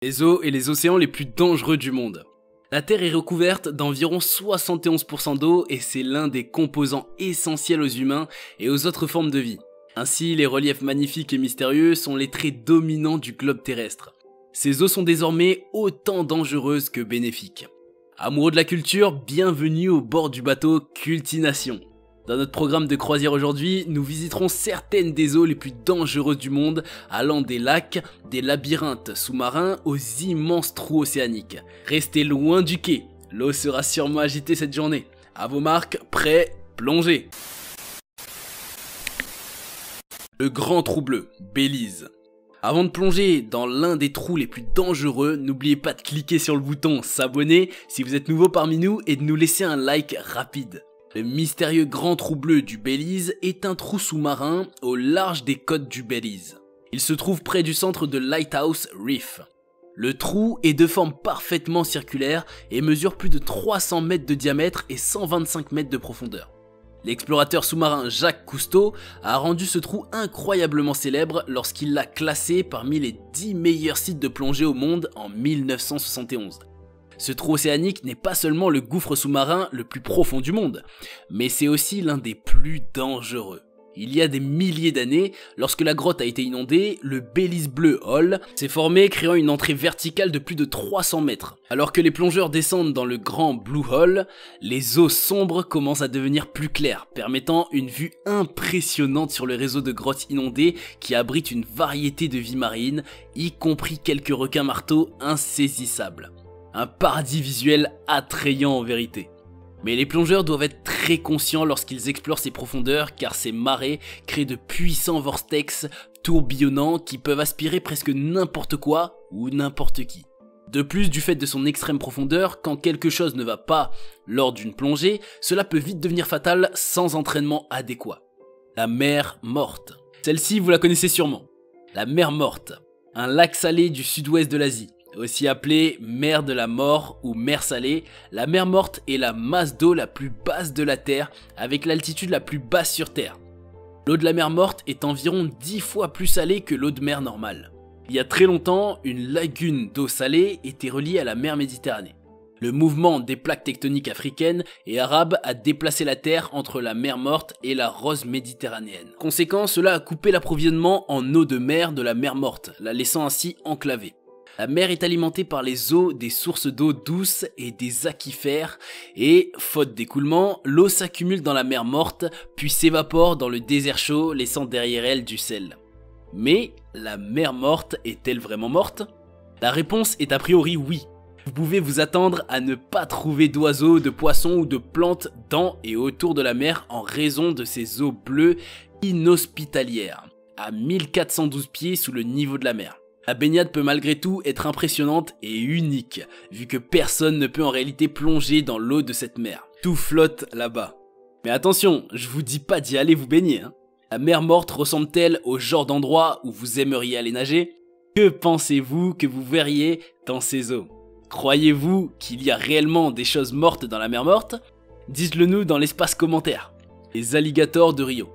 Les eaux et les océans les plus dangereux du monde. La Terre est recouverte d'environ 71% d'eau et c'est l'un des composants essentiels aux humains et aux autres formes de vie. Ainsi, les reliefs magnifiques et mystérieux sont les traits dominants du globe terrestre. Ces eaux sont désormais autant dangereuses que bénéfiques. Amoureux de la culture, bienvenue au bord du bateau Cultination. Dans notre programme de croisière aujourd'hui, nous visiterons certaines des eaux les plus dangereuses du monde, allant des lacs, des labyrinthes sous-marins aux immenses trous océaniques. Restez loin du quai, l'eau sera sûrement agitée cette journée. À vos marques, prêts, plongez. Le grand trou bleu, Belize. Avant de plonger dans l'un des trous les plus dangereux, n'oubliez pas de cliquer sur le bouton s'abonner si vous êtes nouveau parmi nous et de nous laisser un like rapide. Le mystérieux grand trou bleu du Belize est un trou sous-marin au large des côtes du Belize. Il se trouve près du centre de Lighthouse Reef. Le trou est de forme parfaitement circulaire et mesure plus de 300 mètres de diamètre et 125 mètres de profondeur. L'explorateur sous-marin Jacques Cousteau a rendu ce trou incroyablement célèbre lorsqu'il l'a classé parmi les 10 meilleurs sites de plongée au monde en 1971. Ce trou océanique n'est pas seulement le gouffre sous-marin le plus profond du monde, mais c'est aussi l'un des plus dangereux. Il y a des milliers d'années, lorsque la grotte a été inondée, le Belize Blue Hole s'est formé, créant une entrée verticale de plus de 300 mètres. Alors que les plongeurs descendent dans le grand Blue Hole, les eaux sombres commencent à devenir plus claires, permettant une vue impressionnante sur le réseau de grottes inondées qui abrite une variété de vies marines, y compris quelques requins marteaux insaisissables. Un paradis visuel attrayant en vérité. Mais les plongeurs doivent être très conscients lorsqu'ils explorent ces profondeurs car ces marées créent de puissants vortex tourbillonnants qui peuvent aspirer presque n'importe quoi ou n'importe qui. De plus, du fait de son extrême profondeur, quand quelque chose ne va pas lors d'une plongée, cela peut vite devenir fatal sans entraînement adéquat. La mer morte. Celle-ci, vous la connaissez sûrement. La mer morte, un lac salé du sud-ouest de l'Asie. Aussi appelée mer de la mort ou mer salée, la mer morte est la masse d'eau la plus basse de la Terre avec l'altitude la plus basse sur Terre. L'eau de la mer morte est environ 10 fois plus salée que l'eau de mer normale. Il y a très longtemps, une lagune d'eau salée était reliée à la mer Méditerranée. Le mouvement des plaques tectoniques africaines et arabes a déplacé la Terre entre la mer morte et la rose méditerranéenne. Conséquent, cela a coupé l'approvisionnement en eau de mer de la mer morte, la laissant ainsi enclavée. La mer est alimentée par les eaux des sources d'eau douce et des aquifères et, faute d'écoulement, l'eau s'accumule dans la mer morte puis s'évapore dans le désert chaud laissant derrière elle du sel. Mais la mer morte est-elle vraiment morte? La réponse est a priori oui. Vous pouvez vous attendre à ne pas trouver d'oiseaux, de poissons ou de plantes dans et autour de la mer en raison de ces eaux bleues inhospitalières, à 1412 pieds sous le niveau de la mer. La baignade peut malgré tout être impressionnante et unique, vu que personne ne peut en réalité plonger dans l'eau de cette mer. Tout flotte là-bas. Mais attention, je vous dis pas d'y aller vous baigner. La mer morte ressemble-t-elle au genre d'endroit où vous aimeriez aller nager? Que pensez-vous que vous verriez dans ces eaux? Croyez-vous qu'il y a réellement des choses mortes dans la mer morte? Dites-le nous dans l'espace commentaire. Les alligators de Rio.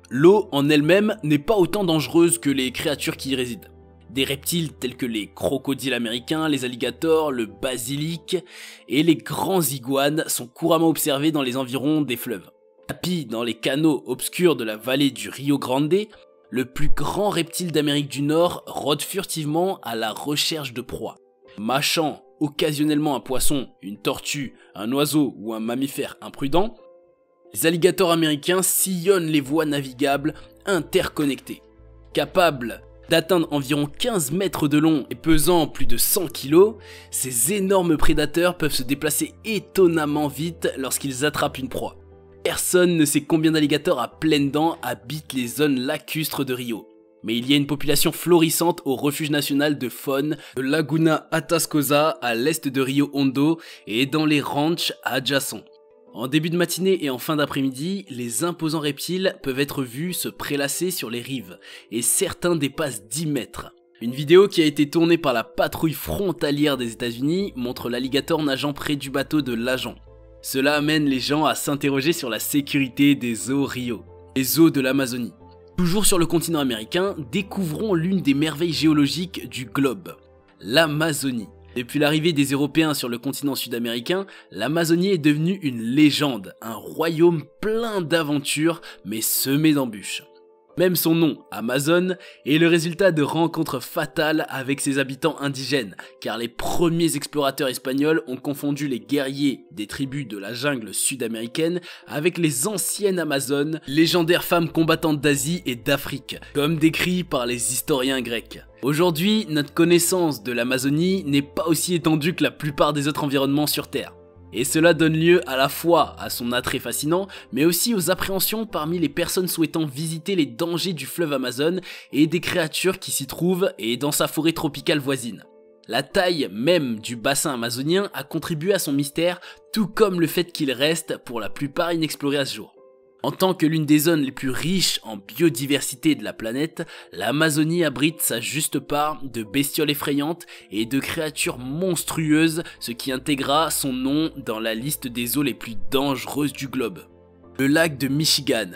L'eau en elle-même n'est pas autant dangereuse que les créatures qui y résident. Des reptiles tels que les crocodiles américains, les alligators, le basilic et les grands iguanes sont couramment observés dans les environs des fleuves. Tapis dans les canaux obscurs de la vallée du Rio Grande, le plus grand reptile d'Amérique du Nord rôde furtivement à la recherche de proies. Mâchant occasionnellement un poisson, une tortue, un oiseau ou un mammifère imprudent, les alligators américains sillonnent les voies navigables interconnectées. Capables d'atteindre environ 15 mètres de long et pesant plus de 100 kg, ces énormes prédateurs peuvent se déplacer étonnamment vite lorsqu'ils attrapent une proie. Personne ne sait combien d'alligators à pleines dents habitent les zones lacustres de Rio. Mais il y a une population florissante au refuge national de faune de Laguna Atascosa à l'est de Rio Hondo et dans les ranchs adjacents. En début de matinée et en fin d'après-midi, les imposants reptiles peuvent être vus se prélasser sur les rives, et certains dépassent 10 mètres. Une vidéo qui a été tournée par la patrouille frontalière des États-Unis montre l'alligator nageant près du bateau de l'agent. Cela amène les gens à s'interroger sur la sécurité des eaux Rio, les eaux de l'Amazonie. Toujours sur le continent américain, découvrons l'une des merveilles géologiques du globe, l'Amazonie. Depuis l'arrivée des Européens sur le continent sud-américain, l'Amazonie est devenue une légende, un royaume plein d'aventures mais semé d'embûches. Même son nom, Amazon, est le résultat de rencontres fatales avec ses habitants indigènes, car les premiers explorateurs espagnols ont confondu les guerriers des tribus de la jungle sud-américaine avec les anciennes Amazones, légendaires femmes combattantes d'Asie et d'Afrique, comme décrit par les historiens grecs. Aujourd'hui, notre connaissance de l'Amazonie n'est pas aussi étendue que la plupart des autres environnements sur Terre. Et cela donne lieu à la fois à son attrait fascinant, mais aussi aux appréhensions parmi les personnes souhaitant visiter les dangers du fleuve Amazon et des créatures qui s'y trouvent et dans sa forêt tropicale voisine. La taille même du bassin amazonien a contribué à son mystère, tout comme le fait qu'il reste pour la plupart inexploré à ce jour. En tant que l'une des zones les plus riches en biodiversité de la planète, l'Amazonie abrite sa juste part de bestioles effrayantes et de créatures monstrueuses, ce qui intégra son nom dans la liste des eaux les plus dangereuses du globe. Le lac de Michigan.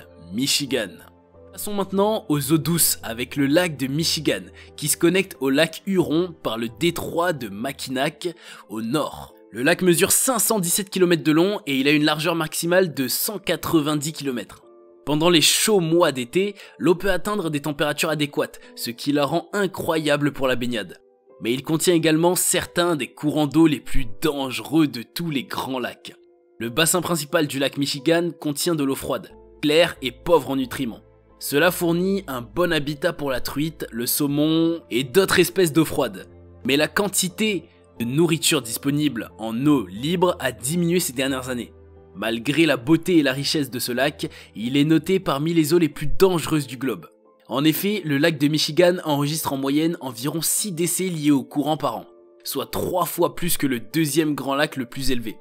Passons maintenant aux eaux douces avec le lac de Michigan, qui se connecte au lac Huron par le détroit de Mackinac au nord. Le lac mesure 517 km de long et il a une largeur maximale de 190 km. Pendant les chauds mois d'été, l'eau peut atteindre des températures adéquates, ce qui la rend incroyable pour la baignade. Mais il contient également certains des courants d'eau les plus dangereux de tous les grands lacs. Le bassin principal du lac Michigan contient de l'eau froide, claire et pauvre en nutriments. Cela fournit un bon habitat pour la truite, le saumon et d'autres espèces d'eau froide. Mais la quantité de nourriture disponible en eau libre a diminué ces dernières années. Malgré la beauté et la richesse de ce lac, il est noté parmi les eaux les plus dangereuses du globe. En effet, le lac de Michigan enregistre en moyenne environ 6 décès liés au courant par an, soit 3 fois plus que le deuxième grand lac le plus élevé.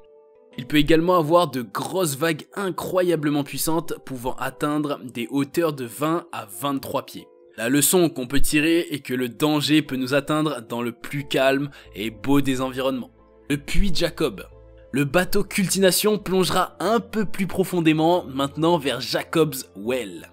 Il peut également avoir de grosses vagues incroyablement puissantes pouvant atteindre des hauteurs de 20 à 23 pieds. La leçon qu'on peut tirer est que le danger peut nous atteindre dans le plus calme et beau des environnements. Le puits Jacob. Le bateau Cultination plongera un peu plus profondément maintenant vers Jacob's Well.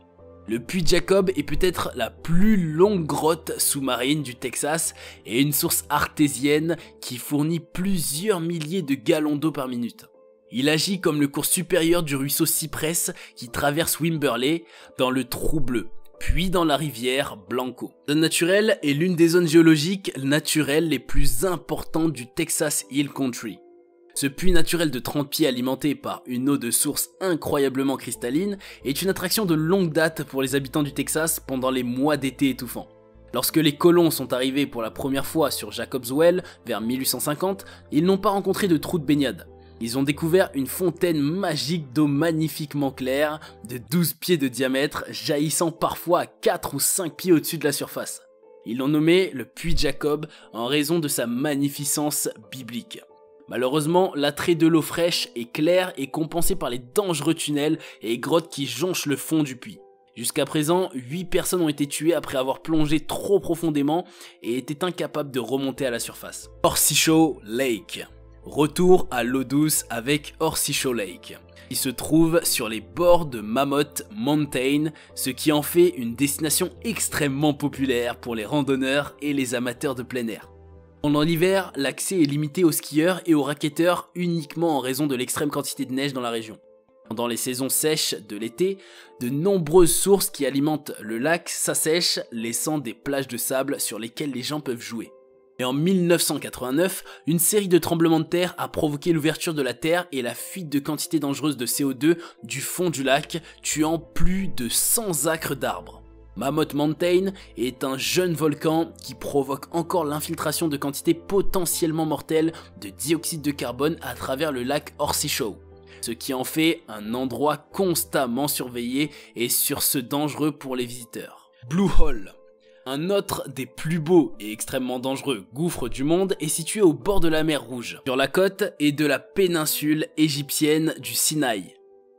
Le puits Jacob est peut-être la plus longue grotte sous-marine du Texas et une source artésienne qui fournit plusieurs milliers de gallons d'eau par minute. Il agit comme le cours supérieur du ruisseau Cypress qui traverse Wimberley dans le Trou Bleu, puis dans la rivière Blanco. La zone naturelle est l'une des zones géologiques naturelles les plus importantes du Texas Hill Country. Ce puits naturel de 30 pieds alimenté par une eau de source incroyablement cristalline est une attraction de longue date pour les habitants du Texas pendant les mois d'été étouffants. Lorsque les colons sont arrivés pour la première fois sur Jacob's Well vers 1850, ils n'ont pas rencontré de trou de baignade. Ils ont découvert une fontaine magique d'eau magnifiquement claire, de 12 pieds de diamètre, jaillissant parfois à 4 ou 5 pieds au-dessus de la surface. Ils l'ont nommé le puits Jacob en raison de sa magnificence biblique. Malheureusement, l'attrait de l'eau fraîche et claire est compensé par les dangereux tunnels et grottes qui jonchent le fond du puits. Jusqu'à présent, 8 personnes ont été tuées après avoir plongé trop profondément et étaient incapables de remonter à la surface. Horseshoe Lake. Retour à l'eau douce avec Horseshoe Lake, qui se trouve sur les bords de Mammoth Mountain, ce qui en fait une destination extrêmement populaire pour les randonneurs et les amateurs de plein air. Pendant l'hiver, l'accès est limité aux skieurs et aux racketteurs uniquement en raison de l'extrême quantité de neige dans la région. Pendant les saisons sèches de l'été, de nombreuses sources qui alimentent le lac s'assèchent, laissant des plages de sable sur lesquelles les gens peuvent jouer. Et en 1989, une série de tremblements de terre a provoqué l'ouverture de la terre et la fuite de quantités dangereuses de CO2 du fond du lac, tuant plus de 100 acres d'arbres. Mammoth Mountain est un jeune volcan qui provoque encore l'infiltration de quantités potentiellement mortelles de dioxyde de carbone à travers le lac Horseshoe, ce qui en fait un endroit constamment surveillé et sur ce dangereux pour les visiteurs. Blue Hole. Un autre des plus beaux et extrêmement dangereux gouffres du monde est situé au bord de la mer Rouge, sur la côte et de la péninsule égyptienne du Sinaï.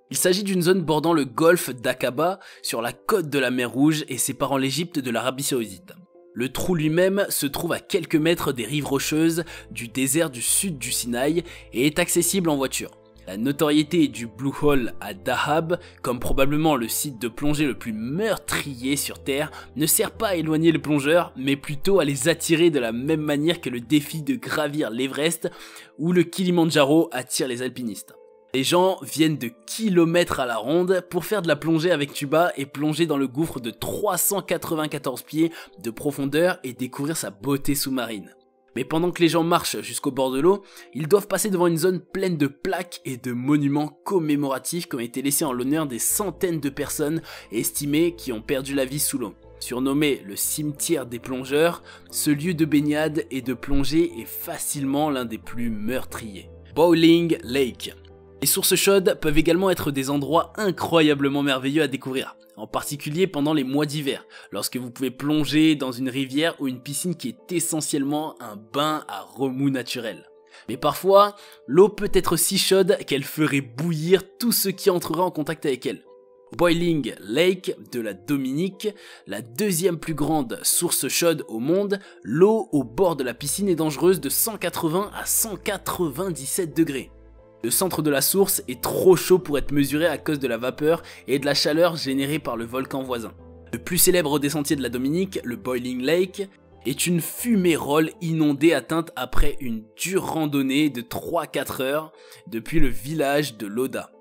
Il s'agit d'une zone bordant le golfe d'Aqaba sur la côte de la mer Rouge et séparant l'Égypte de l'Arabie Saoudite. Le trou lui-même se trouve à quelques mètres des rives rocheuses du désert du sud du Sinaï et est accessible en voiture. La notoriété du Blue Hole à Dahab, comme probablement le site de plongée le plus meurtrier sur Terre, ne sert pas à éloigner les plongeurs, mais plutôt à les attirer de la même manière que le défi de gravir l'Everest ou le Kilimandjaro attire les alpinistes. Les gens viennent de kilomètres à la ronde pour faire de la plongée avec tuba et plonger dans le gouffre de 394 pieds de profondeur et découvrir sa beauté sous-marine. Mais pendant que les gens marchent jusqu'au bord de l'eau, ils doivent passer devant une zone pleine de plaques et de monuments commémoratifs qui ont été laissés en l'honneur des centaines de personnes estimées qui ont perdu la vie sous l'eau. Surnommé le cimetière des plongeurs, ce lieu de baignade et de plongée est facilement l'un des plus meurtriers. Boiling Lake. Les sources chaudes peuvent également être des endroits incroyablement merveilleux à découvrir, en particulier pendant les mois d'hiver, lorsque vous pouvez plonger dans une rivière ou une piscine qui est essentiellement un bain à remous naturel. Mais parfois, l'eau peut être si chaude qu'elle ferait bouillir tout ce qui entrera en contact avec elle. Boiling Lake de la Dominique, la deuxième plus grande source chaude au monde, l'eau au bord de la piscine est dangereuse de 180 à 197 degrés. Le centre de la source est trop chaud pour être mesuré à cause de la vapeur et de la chaleur générée par le volcan voisin. Le plus célèbre des sentiers de la Dominique, le Boiling Lake, est une fumerole inondée atteinte après une dure randonnée de 3-4 heures depuis le village de Loda.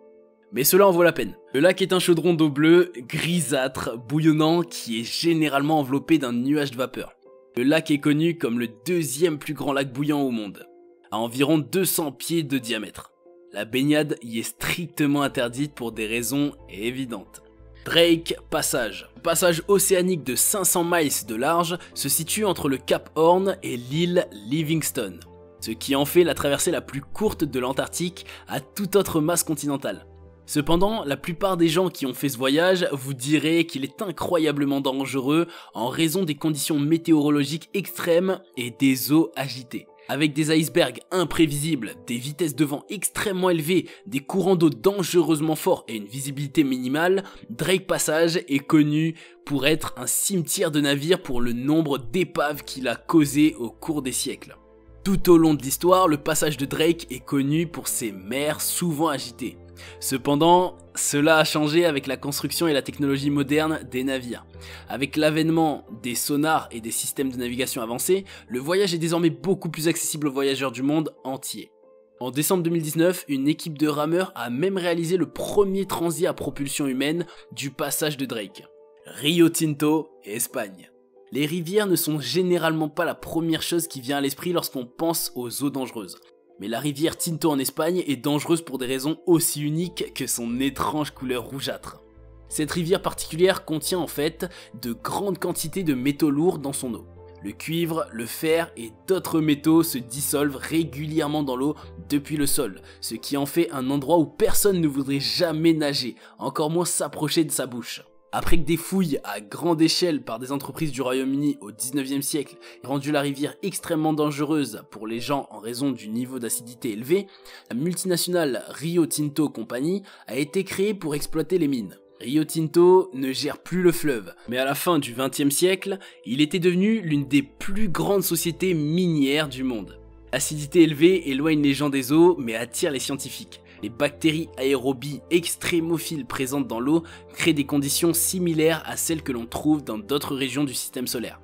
Mais cela en vaut la peine. Le lac est un chaudron d'eau bleue, grisâtre, bouillonnant, qui est généralement enveloppé d'un nuage de vapeur. Le lac est connu comme le deuxième plus grand lac bouillant au monde, à environ 200 pieds de diamètre. La baignade y est strictement interdite pour des raisons évidentes. Drake Passage. Le passage océanique de 500 miles de large se situe entre le Cap Horn et l'île Livingstone, ce qui en fait la traversée la plus courte de l'Antarctique à toute autre masse continentale. Cependant, la plupart des gens qui ont fait ce voyage vous diraient qu'il est incroyablement dangereux en raison des conditions météorologiques extrêmes et des eaux agitées. Avec des icebergs imprévisibles, des vitesses de vent extrêmement élevées, des courants d'eau dangereusement forts et une visibilité minimale, Drake Passage est connu pour être un cimetière de navires pour le nombre d'épaves qu'il a causé au cours des siècles. Tout au long de l'histoire, le passage de Drake est connu pour ses mers souvent agitées. Cependant, cela a changé avec la construction et la technologie moderne des navires. Avec l'avènement des sonars et des systèmes de navigation avancés, le voyage est désormais beaucoup plus accessible aux voyageurs du monde entier. En décembre 2019, une équipe de rameurs a même réalisé le premier transit à propulsion humaine du passage de Drake. Rio Tinto, Espagne. Les rivières ne sont généralement pas la première chose qui vient à l'esprit lorsqu'on pense aux eaux dangereuses. Mais la rivière Tinto en Espagne est dangereuse pour des raisons aussi uniques que son étrange couleur rougeâtre. Cette rivière particulière contient en fait de grandes quantités de métaux lourds dans son eau. Le cuivre, le fer et d'autres métaux se dissolvent régulièrement dans l'eau depuis le sol, ce qui en fait un endroit où personne ne voudrait jamais nager, encore moins s'approcher de sa bouche. Après que des fouilles à grande échelle par des entreprises du Royaume-Uni au 19e siècle aient rendu la rivière extrêmement dangereuse pour les gens en raison du niveau d'acidité élevé, la multinationale Rio Tinto Company a été créée pour exploiter les mines. Rio Tinto ne gère plus le fleuve, mais à la fin du 20e siècle, il était devenu l'une des plus grandes sociétés minières du monde. L'acidité élevée éloigne les gens des eaux mais attire les scientifiques. Les bactéries aérobies extrémophiles présentes dans l'eau créent des conditions similaires à celles que l'on trouve dans d'autres régions du système solaire.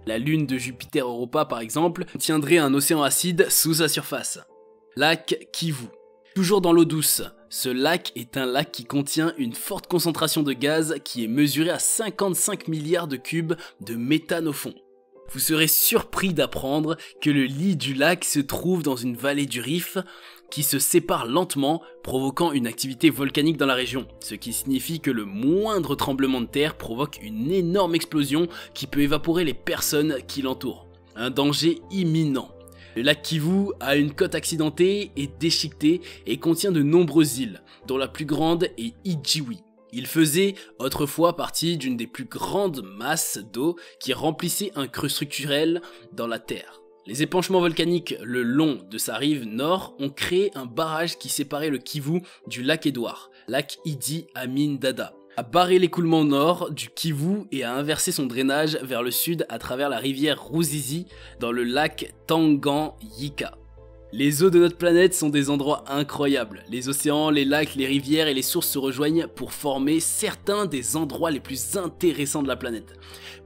La lune de Jupiter Europa par exemple contiendrait un océan acide sous sa surface. Lac Kivu. Toujours dans l'eau douce, ce lac est un lac qui contient une forte concentration de gaz qui est mesurée à 55 milliards de cubes de méthane au fond. Vous serez surpris d'apprendre que le lit du lac se trouve dans une vallée du Rif qui se sépare lentement, provoquant une activité volcanique dans la région, ce qui signifie que le moindre tremblement de terre provoque une énorme explosion qui peut évaporer les personnes qui l'entourent. Un danger imminent. Le lac Kivu a une côte accidentée et déchiquetée et contient de nombreuses îles, dont la plus grande est Ijiwi. Il faisait autrefois partie d'une des plus grandes masses d'eau qui remplissait un creux structurel dans la terre. Les épanchements volcaniques le long de sa rive nord ont créé un barrage qui séparait le Kivu du lac Édouard, lac Idi Amin Dada, a barré l'écoulement nord du Kivu et a inversé son drainage vers le sud à travers la rivière Ruzizi dans le lac Tanganyika. Les eaux de notre planète sont des endroits incroyables. Les océans, les lacs, les rivières et les sources se rejoignent pour former certains des endroits les plus intéressants de la planète.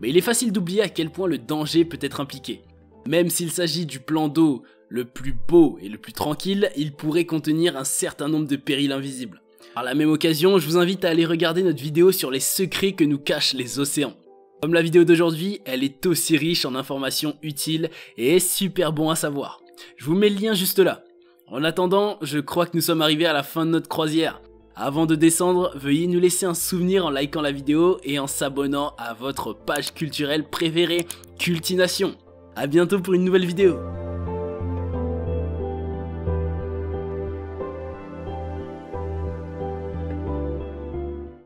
Mais il est facile d'oublier à quel point le danger peut être impliqué. Même s'il s'agit du plan d'eau le plus beau et le plus tranquille, il pourrait contenir un certain nombre de périls invisibles. Par la même occasion, je vous invite à aller regarder notre vidéo sur les secrets que nous cachent les océans. Comme la vidéo d'aujourd'hui, elle est aussi riche en informations utiles et est super bon à savoir. Je vous mets le lien juste là. En attendant, je crois que nous sommes arrivés à la fin de notre croisière. Avant de descendre, veuillez nous laisser un souvenir en likant la vidéo et en s'abonnant à votre page culturelle préférée, Cultination. A bientôt pour une nouvelle vidéo.